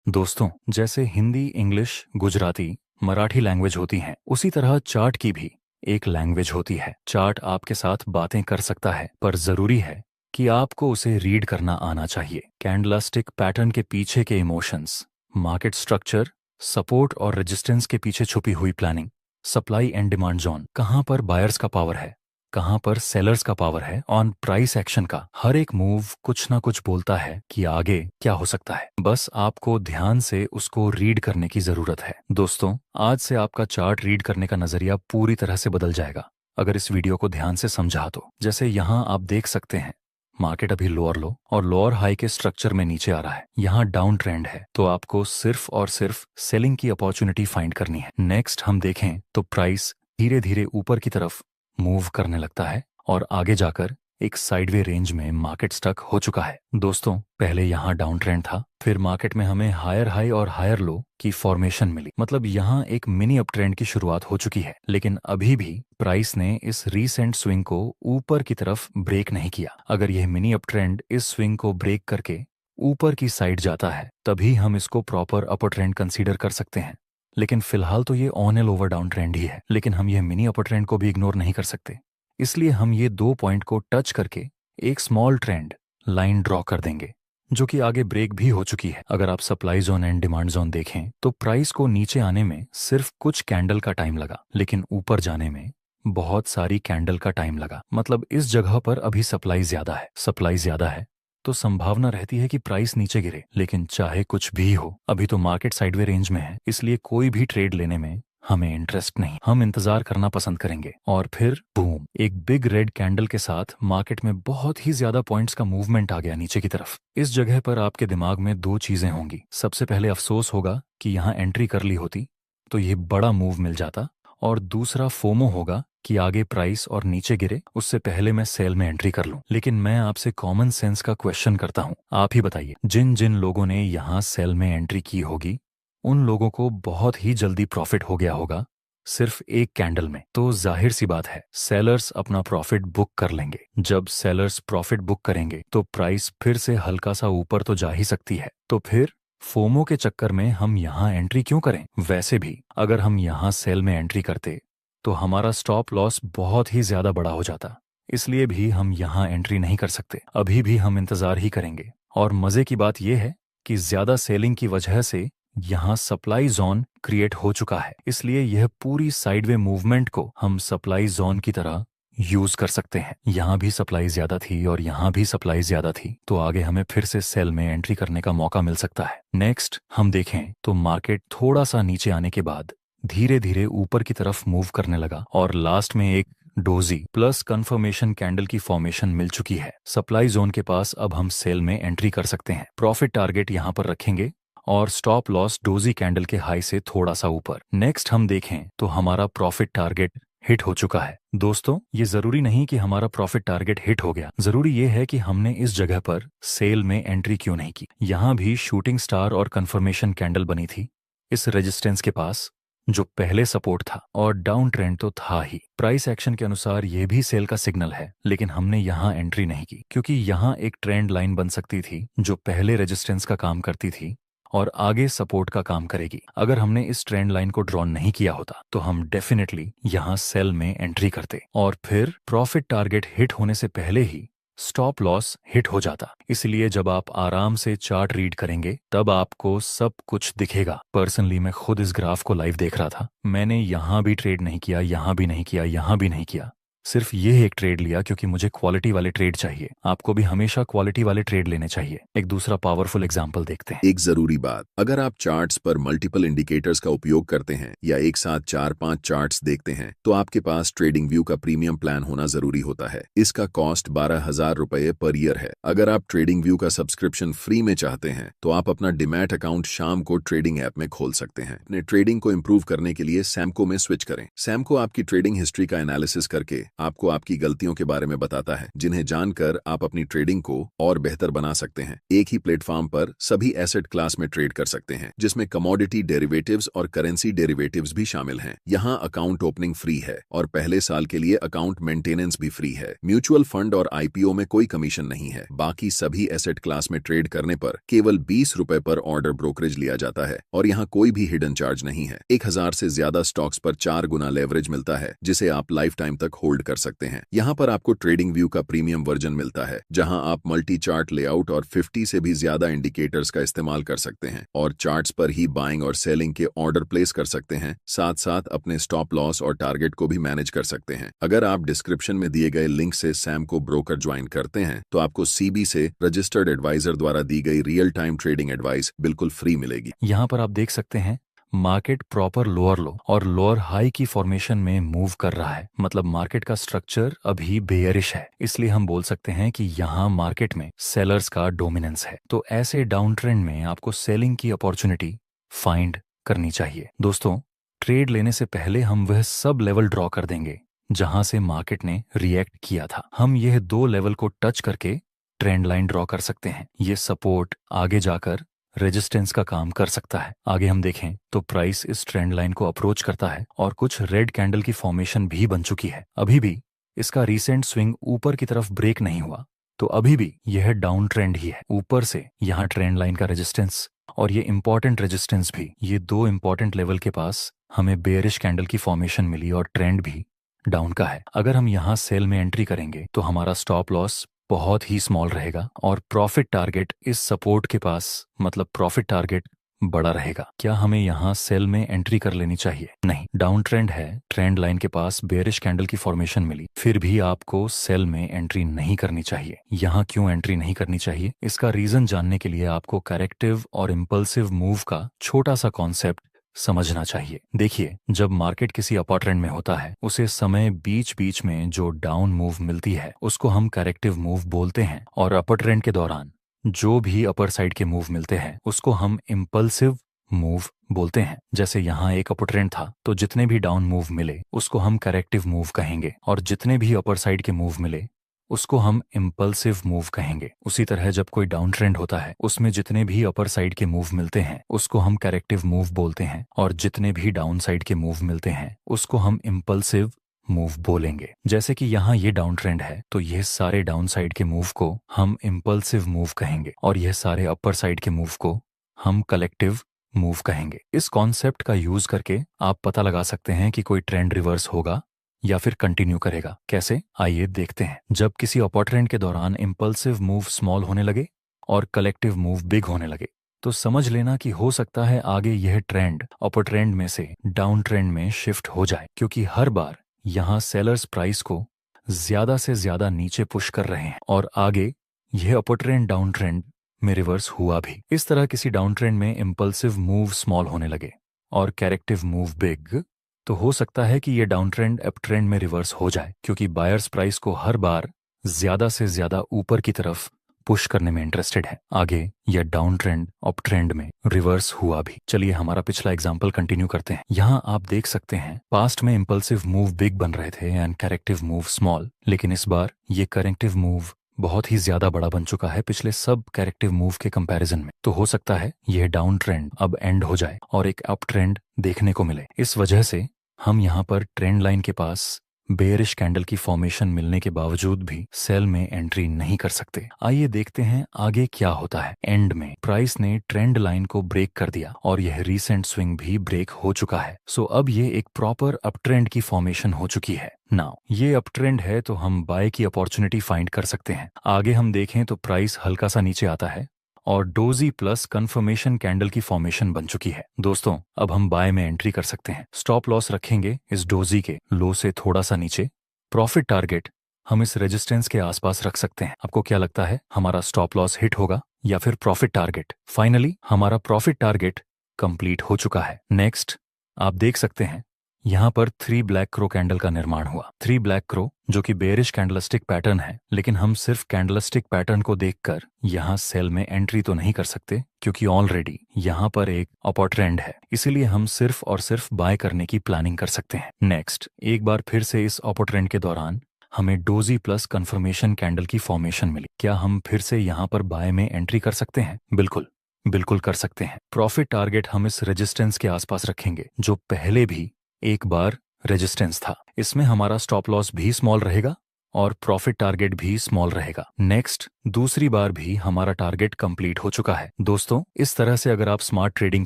दोस्तों, जैसे Hindi, English, Gujarati, Marathi language होती हैं, उसी तरह चार्ट की भी एक लैंग्वेज होती है। चार्ट आपके साथ बातें कर सकता है, पर जरूरी है कि आपको उसे रीड करना आना चाहिए। कैंडलस्टिक पैटर्न के पीछे के इमोशंस, मार्केट स्ट्रक्चर, सपोर्ट और रेजिस्टेंस के पीछे छुपी हुई planning, supply and demand zone, कहाँ पर बायर्स का पावर है, कहाँ पर सेलर्स का पावर है, ऑन प्राइस एक्शन का हर एक मूव कुछ ना कुछ बोलता है कि आगे क्या हो सकता है। बस आपको ध्यान से उसको रीड करने की जरूरत है। दोस्तों, आज से आपका चार्ट रीड करने का नजरिया पूरी तरह से बदल जाएगा अगर इस वीडियो को ध्यान से समझा तो। जैसे यहाँ आप देख सकते हैं, मार्केट अभी लोअर लो और लोअर हाई के स्ट्रक्चर में नीचे आ रहा है। यहाँ डाउन ट्रेंड है, तो आपको सिर्फ और सिर्फ सेलिंग की अपॉर्चुनिटी फाइंड करनी है। नेक्स्ट हम देखें तो प्राइस धीरे धीरे ऊपर की तरफ मूव करने लगता है और आगे जाकर एक साइडवे रेंज में मार्केट स्टक हो चुका है। दोस्तों, पहले यहाँ डाउन ट्रेंड था, फिर मार्केट में हमें हायर हाई और हायर लो की फॉर्मेशन मिली। मतलब यहाँ एक मिनी अप ट्रेंड की शुरुआत हो चुकी है, लेकिन अभी भी प्राइस ने इस रीसेंट स्विंग को ऊपर की तरफ ब्रेक नहीं किया। अगर यह मिनी अप ट्रेंड इस स्विंग को ब्रेक करके ऊपर की साइड जाता है, तभी हम इसको प्रॉपर अपर ट्रेंड कंसीडर कर सकते हैं। लेकिन फिलहाल तो ये on all over down trend ही है, लेकिन हम ये मिनी अपर ट्रेंड को भी इग्नोर नहीं कर सकते। इसलिए हम ये दो पॉइंट को टच करके एक स्मॉल ट्रेंड लाइन ड्रॉ कर देंगे, जो कि आगे ब्रेक भी हो चुकी है। अगर आप supply zone and demand zone देखें तो प्राइस को नीचे आने में सिर्फ कुछ कैंडल का टाइम लगा, लेकिन ऊपर जाने में बहुत सारी कैंडल का टाइम लगा। मतलब इस जगह पर अभी सप्लाई ज्यादा है तो संभावना रहती है कि प्राइस नीचे गिरे। लेकिन चाहे कुछ भी हो, अभी तो मार्केट साइडवे रेंज में है, इसलिए कोई भी ट्रेड लेने में हमें इंटरेस्ट नहीं। हम इंतजार करना पसंद करेंगे। और फिर बूम, एक बिग रेड कैंडल के साथ मार्केट में बहुत ही ज्यादा पॉइंट्स का मूवमेंट आ गया नीचे की तरफ। इस जगह पर आपके दिमाग में दो चीजें होंगी। सबसे पहले अफसोस होगा कि यहाँ एंट्री कर ली होती तो ये बड़ा मूव मिल जाता, और दूसरा फोमो होगा कि आगे प्राइस और नीचे गिरे उससे पहले मैं सेल में एंट्री कर लूं। लेकिन मैं आपसे कॉमन सेंस का क्वेश्चन करता हूं, आप ही बताइए, जिन जिन लोगों ने यहां सेल में एंट्री की होगी उन लोगों को बहुत ही जल्दी प्रॉफिट हो गया होगा सिर्फ एक कैंडल में। तो जाहिर सी बात है, सेलर्स अपना प्रॉफिट बुक कर लेंगे। जब सेलर्स प्रॉफिट बुक करेंगे तो प्राइस फिर से हल्का सा ऊपर तो जा ही सकती है। तो फिर फोमो के चक्कर में हम यहाँ एंट्री क्यों करें? वैसे भी अगर हम यहाँ सेल में एंट्री करते तो हमारा स्टॉप लॉस बहुत ही ज्यादा बड़ा हो जाता। इसलिए भी हम यहाँ एंट्री नहीं कर सकते। अभी भी हम इंतजार ही करेंगे। और मजे की बात यह है कि ज्यादा सेलिंग की वजह से यहाँ सप्लाई जोन क्रिएट हो चुका है, इसलिए यह पूरी साइडवे मूवमेंट को हम सप्लाई जोन की तरह यूज कर सकते हैं। यहाँ भी सप्लाई ज्यादा थी और यहाँ भी सप्लाई ज्यादा थी, तो आगे हमें फिर से सेल में एंट्री करने का मौका मिल सकता है। नेक्स्ट हम देखें तो मार्केट थोड़ा सा नीचे आने के बाद धीरे धीरे ऊपर की तरफ मूव करने लगा और लास्ट में एक डोजी प्लस कंफर्मेशन कैंडल की फॉर्मेशन मिल चुकी है। सप्लाई जोन के पास अब हम सेल में एंट्री कर सकते हैं। प्रॉफिट टारगेट यहाँ पर रखेंगे और स्टॉप लॉस डोजी कैंडल के हाई से थोड़ा सा ऊपर। नेक्स्ट हम देखें तो हमारा प्रॉफिट टारगेट हिट हो चुका है। दोस्तों, ये जरूरी नहीं कि हमारा प्रॉफिट टारगेट हिट हो गया, जरूरी ये है कि हमने इस जगह पर सेल में एंट्री क्यों नहीं की। यहाँ भी शूटिंग स्टार और कंफर्मेशन कैंडल बनी थी इस रेजिस्टेंस के पास, जो पहले सपोर्ट था, और डाउन ट्रेंड तो था ही। प्राइस एक्शन के अनुसार यह भी सेल का सिग्नल है, लेकिन हमने यहाँ एंट्री नहीं की क्योंकि यहाँ एक ट्रेंड लाइन बन सकती थी जो पहले रेजिस्टेंस का काम करती थी और आगे सपोर्ट का काम करेगी। अगर हमने इस ट्रेंड लाइन को ड्रॉ नहीं किया होता तो हम डेफिनेटली यहाँ सेल में एंट्री करते और फिर प्रॉफिट टारगेट हिट होने से पहले ही स्टॉप लॉस हिट हो जाता। इसलिए जब आप आराम से चार्ट रीड करेंगे तब आपको सब कुछ दिखेगा। पर्सनली मैं खुद इस ग्राफ को लाइव देख रहा था। मैंने यहाँ भी ट्रेड नहीं किया, यहाँ भी नहीं किया, यहाँ भी नहीं किया, सिर्फ ये एक ट्रेड लिया क्योंकि मुझे क्वालिटी वाले ट्रेड चाहिए। आपको भी हमेशा क्वालिटी वाले ट्रेड लेने चाहिए। एक दूसरा पावरफुल एग्जांपल देखते हैं। एक जरूरी बात, अगर आप चार्ट्स पर मल्टीपल इंडिकेटर्स का उपयोग करते हैं या एक साथ 4-5 चार्ट्स देखते हैं तो आपके पास ट्रेडिंग व्यू का प्रीमियम प्लान होना जरूरी होता है। इसका कॉस्ट 12,000 रुपए पर ईयर है। अगर आप ट्रेडिंग व्यू का सब्सक्रिप्शन फ्री में चाहते हैं तो आप अपना डिमैट अकाउंट शाम को ट्रेडिंग ऐप में खोल सकते हैं। अपने ट्रेडिंग को इम्प्रूव करने के लिए सैमको में स्विच करें। सैमको आपकी ट्रेडिंग हिस्ट्री का एनालिसिस करके आपको आपकी गलतियों के बारे में बताता है, जिन्हें जानकर आप अपनी ट्रेडिंग को और बेहतर बना सकते हैं। एक ही प्लेटफॉर्म पर सभी एसेट क्लास में ट्रेड कर सकते हैं, जिसमें कमोडिटी डेरिवेटिव्स और करेंसी डेरिवेटिव्स भी शामिल हैं। यहाँ अकाउंट ओपनिंग फ्री है और पहले साल के लिए अकाउंट मेंटेनेंस भी फ्री है। म्यूचुअल फंड और आईपीओ में कोई कमीशन नहीं है। बाकी सभी एसेट क्लास में ट्रेड करने पर केवल 20 रुपए पर ऑर्डर ब्रोकरेज लिया जाता है और यहाँ कोई भी हिडन चार्ज नहीं है। 1000 से ज्यादा स्टॉक्स पर 4 गुना लेवरेज मिलता है, जिसे आप लाइफ टाइम तक होल्ड कर सकते हैं। यहाँ पर आपको ट्रेडिंग व्यू का प्रीमियम वर्जन मिलता है, जहाँ आप मल्टी चार्ट लेआउट और 50 से भी ज्यादा इंडिकेटर्स का इस्तेमाल कर सकते हैं और चार्ट्स पर ही बाइंग और सेलिंग के ऑर्डर प्लेस कर सकते हैं। साथ साथ अपने स्टॉप लॉस और टारगेट को भी मैनेज कर सकते हैं। अगर आप डिस्क्रिप्शन में दिए गए लिंक से सैम को ब्रोकर ज्वाइन करते हैं तो आपको सीबी से रजिस्टर्ड एडवाइजर द्वारा दी गई रियल टाइम ट्रेडिंग एडवाइस बिल्कुल फ्री मिलेगी। यहाँ पर आप देख सकते हैं मार्केट प्रॉपर लोअर लो और लोअर हाई की फॉर्मेशन में मूव कर रहा है। मतलब मार्केट का स्ट्रक्चर अभी बेयरिश है, इसलिए हम बोल सकते हैं कि यहाँ मार्केट में सेलर्स का डोमिनेंस है। तो ऐसे डाउन ट्रेंड में आपको सेलिंग की अपॉर्चुनिटी फाइंड करनी चाहिए। दोस्तों, ट्रेड लेने से पहले हम वह सब लेवल ड्रॉ कर देंगे जहां से मार्केट ने रिएक्ट किया था। हम यह 2 लेवल को टच करके ट्रेंड लाइन ड्रॉ कर सकते हैं। ये सपोर्ट आगे जाकर रेजिस्टेंस का काम कर सकता है। आगे हम देखें तो प्राइस इस ट्रेंड लाइन को अप्रोच करता है और कुछ रेड कैंडल की फॉर्मेशन भी बन चुकी है। अभी भी इसका रीसेंट स्विंग ऊपर की तरफ ब्रेक नहीं हुआ, तो अभी भी यह डाउन ट्रेंड ही है। ऊपर से यहाँ ट्रेंड लाइन का रेजिस्टेंस और ये इंपॉर्टेंट रेजिस्टेंस भी, ये 2 इंपॉर्टेंट लेवल के पास हमें बेयरिश कैंडल की फॉर्मेशन मिली और ट्रेंड भी डाउन का है। अगर हम यहाँ सेल में एंट्री करेंगे तो हमारा स्टॉप लॉस बहुत ही स्मॉल रहेगा और प्रॉफिट टारगेट इस सपोर्ट के पास, मतलब प्रॉफिट टारगेट बड़ा रहेगा। क्या हमें यहाँ सेल में एंट्री कर लेनी चाहिए? नहीं, डाउन ट्रेंड है, ट्रेंड लाइन के पास बेयरिश कैंडल की फॉर्मेशन मिली, फिर भी आपको सेल में एंट्री नहीं करनी चाहिए। यहाँ क्यों एंट्री नहीं करनी चाहिए, इसका रीजन जानने के लिए आपको करेक्टिव और इम्पल्सिव मूव का छोटा सा कॉन्सेप्ट समझना चाहिए। देखिए, जब मार्केट किसी अपर ट्रेंड में होता है, उसे समय बीच बीच में जो डाउन मूव मिलती है उसको हम करेक्टिव मूव बोलते हैं, और अपर ट्रेंड के दौरान जो भी अपर साइड के मूव मिलते हैं उसको हम इम्पल्सिव मूव बोलते हैं। जैसे यहाँ एक अपर ट्रेंड था तो जितने भी डाउन मूव मिले उसको हम करेक्टिव मूव कहेंगे, और जितने भी अपर साइड के मूव मिले उसको हम इम्पल्सिव मूव कहेंगे। उसी तरह जब कोई डाउन ट्रेंड होता है उसमें जितने भी अपर साइड के मूव मिलते हैं उसको हम करेक्टिव मूव बोलते हैं, और जितने भी डाउन साइड के मूव मिलते हैं उसको हम इम्पल्सिव मूव बोलेंगे। जैसे कि यहाँ ये डाउन ट्रेंड है तो यह सारे डाउन साइड के मूव को हम इम्पल्सिव मूव कहेंगे, और यह सारे अपर साइड के मूव को हम कलेक्टिव मूव कहेंगे। इस कॉन्सेप्ट का यूज करके आप पता लगा सकते हैं कि कोई ट्रेंड रिवर्स होगा या फिर कंटिन्यू करेगा। कैसे, आइए देखते हैं। जब किसी अपर ट्रेंड के दौरान इम्पल्सिव मूव स्मॉल होने लगे और कलेक्टिव मूव बिग होने लगे तो समझ लेना कि हो सकता है आगे यह ट्रेंड अपर ट्रेंड में से डाउन ट्रेंड में शिफ्ट हो जाए, क्योंकि हर बार यहाँ सेलर्स प्राइस को ज्यादा से ज्यादा नीचे पुश कर रहे हैं और आगे यह अपर ट्रेंड डाउन ट्रेंड में रिवर्स हुआ भी। इस तरह किसी डाउन ट्रेंड में इम्पल्सिव मूव स्मॉल होने लगे और करेक्टिव मूव बिग, तो हो सकता है कि यह डाउन ट्रेंड अप ट्रेंड में रिवर्स हो जाए, क्योंकि बायर्स प्राइस को हर बार ज्यादा से ज्यादा ऊपर की तरफ पुश करने में इंटरेस्टेड है। आगे यह डाउन ट्रेंड अप ट्रेंड में रिवर्स हुआ भी। चलिए हमारा पिछला एग्जांपल कंटिन्यू करते हैं। यहाँ आप देख सकते हैं पास्ट में इम्पल्सिव मूव बिग बन रहे थे एंड करेक्टिव मूव स्मॉल, लेकिन इस बार ये करेक्टिव मूव बहुत ही ज्यादा बड़ा बन चुका है पिछले सब करेक्टिव मूव के कंपैरिजन में। तो हो सकता है यह डाउन ट्रेंड अब एंड हो जाए और एक अप ट्रेंड देखने को मिले। इस वजह से हम यहाँ पर ट्रेंड लाइन के पास बेयरिश कैंडल की फॉर्मेशन मिलने के बावजूद भी सेल में एंट्री नहीं कर सकते। आइए देखते हैं आगे क्या होता है। एंड में प्राइस ने ट्रेंड लाइन को ब्रेक कर दिया और यह रीसेंट स्विंग भी ब्रेक हो चुका है। सो अब ये एक प्रॉपर अप ट्रेंड की फॉर्मेशन हो चुकी है। नाउ ये अप ट्रेंड है तो हम बाय की अपॉर्चुनिटी फाइंड कर सकते हैं। आगे हम देखें तो प्राइस हल्का सा नीचे आता है और डोजी प्लस कंफर्मेशन कैंडल की फॉर्मेशन बन चुकी है। दोस्तों, अब हम बाय में एंट्री कर सकते हैं। स्टॉप लॉस रखेंगे इस डोजी के लो से थोड़ा सा नीचे। प्रॉफिट टारगेट हम इस रेजिस्टेंस के आसपास रख सकते हैं। आपको क्या लगता है, हमारा स्टॉप लॉस हिट होगा या फिर प्रॉफिट टारगेट? फाइनली हमारा प्रॉफिट टारगेट कंप्लीट हो चुका है। नेक्स्ट आप देख सकते हैं यहाँ पर 3 ब्लैक क्रो कैंडल का निर्माण हुआ। 3 ब्लैक क्रो जो कि बेयरिश कैंडलस्टिक पैटर्न है, लेकिन हम सिर्फ कैंडलस्टिक पैटर्न को देखकर यहाँ सेल में एंट्री तो नहीं कर सकते, क्योंकि ऑलरेडी यहाँ पर एक अपर ट्रेंड है। इसीलिए हम सिर्फ और सिर्फ बाय करने की प्लानिंग कर सकते हैं। नेक्स्ट एक बार फिर से इस अपर ट्रेंड के दौरान हमें डोजी प्लस कंफर्मेशन कैंडल की फॉर्मेशन मिली। क्या हम फिर से यहाँ पर बाय में एंट्री कर सकते हैं? बिल्कुल बिल्कुल कर सकते हैं। प्रॉफिट टारगेट हम इस रेजिस्टेंस के आसपास रखेंगे जो पहले भी एक बार रेजिस्टेंस था। इसमें हमारा स्टॉप लॉस भी स्मॉल रहेगा और प्रॉफिट टारगेट भी स्मॉल रहेगा। नेक्स्ट, दूसरी बार भी हमारा टारगेट कंप्लीट हो चुका है। दोस्तों, इस तरह से अगर आप स्मार्ट ट्रेडिंग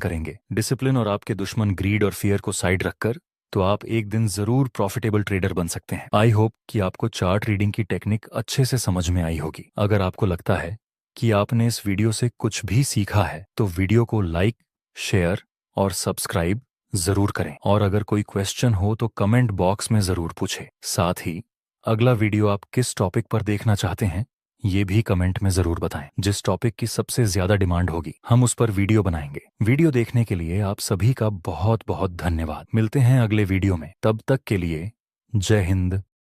करेंगे, डिसिप्लिन और आपके दुश्मन ग्रीड और फियर को साइड रखकर, तो आप एक दिन जरूर प्रॉफिटेबल ट्रेडर बन सकते हैं। आई होप कि आपको चार्ट रीडिंग की टेक्निक अच्छे से समझ में आई होगी। अगर आपको लगता है कि आपने इस वीडियो से कुछ भी सीखा है तो वीडियो को लाइक, शेयर और सब्सक्राइब जरूर करें। और अगर कोई क्वेश्चन हो तो कमेंट बॉक्स में जरूर पूछें। साथ ही अगला वीडियो आप किस टॉपिक पर देखना चाहते हैं ये भी कमेंट में जरूर बताएं। जिस टॉपिक की सबसे ज्यादा डिमांड होगी हम उस पर वीडियो बनाएंगे। वीडियो देखने के लिए आप सभी का बहुत बहुत धन्यवाद। मिलते हैं अगले वीडियो में, तब तक के लिए जय हिंद,